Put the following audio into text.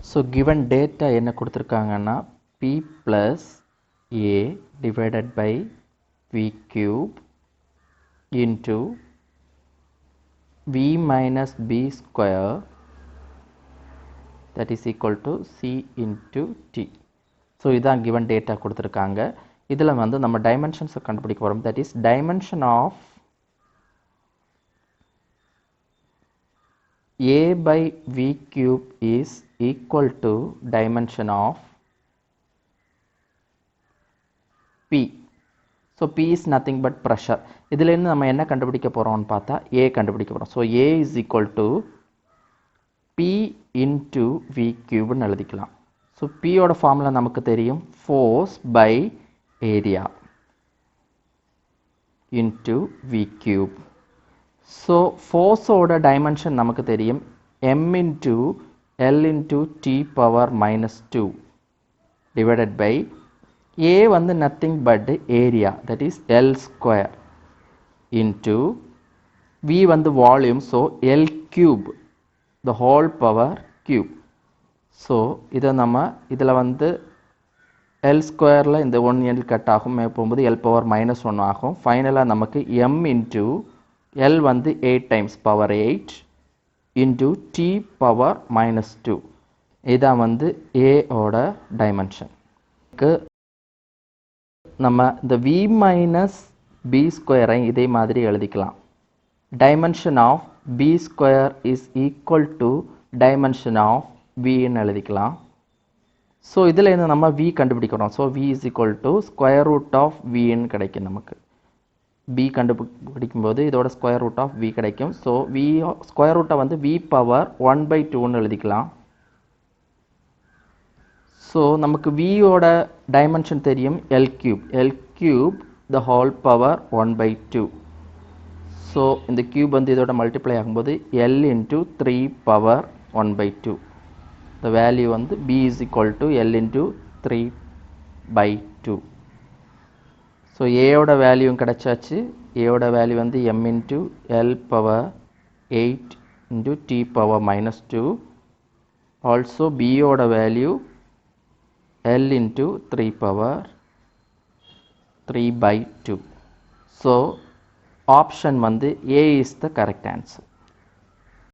So given data என்ன கொடுத்திருக்காங்கன்னா p plus a divided by v cube into v minus b square that is equal to c into t. So இதான் given data கொடுத்திருக்காங்க. இதில் வந்து நம்ம dimensions கண்டுபிடிக்க போகிறோம். That is dimension of a by v cube is equal to dimension of p. So p is nothing but pressure. இதிலிருந்து நம்ம என்ன கண்டுபிடிக்க போறோம்னு பார்த்தா a கண்டுபிடிக்க போறோம். So a is equal to p into v cube ன்னு எழுதிக்கலாம். So p ஓட ஃபார்முலா நமக்கு தெரியும் force by area into v cube. So force ஓட dimension நமக்கு தெரியும் m into L into t power minus 2 divided by a வந்து nothing but area that is L square into v வந்து volume so L cube the whole power cube. So இதை நம்ம இதில் வந்து L ஸ்கொயரில் இந்த 1 L கட் ஆகும் போகும்போது L power minus 1 ஆகும். ஃபைனலாக நமக்கு m into L வந்து 8 times power 8 into t power minus 2. இதான் வந்து a ஓட டைமென்ஷன். நம்ம இந்த v minus b square இதே மாதிரி எழுதிக்கலாம். dimension of b square is equal to dimension of v ன்னு எழுதிக்கலாம். ஸோ இதில் இருந்து நம்ம v கண்டுபிடிக்கிறோம். So v is equal to square root of v ன்னு கிடைக்கும் நமக்கு. b கண்டுபிடிக்கும்போது இதோட ஸ்கொயர் ரூட் ஆஃப் v கிடைக்கும். ஸோ v ஸ்கொயர் ரூட்டை வந்து v பவர் 1/2ன்னு எழுதிக்கலாம். ஸோ நமக்கு v ஓட டைமென்ஷன் தெரியும் L cube the whole power 1/2. So இந்த கியூப் வந்து இதோட மல்டிப்ளை ஆகும்போது L into 3 power 1/2. the value வந்து b is equal to L into 3/2. So ஏயோட வேல்யூவும் கிடைச்சாச்சு. ஏயோட வேல்யூ வந்து m into L power 8 into t power minus 2. Also பியோட value L into 3 power 3/2. So option வந்து A is the correct answer.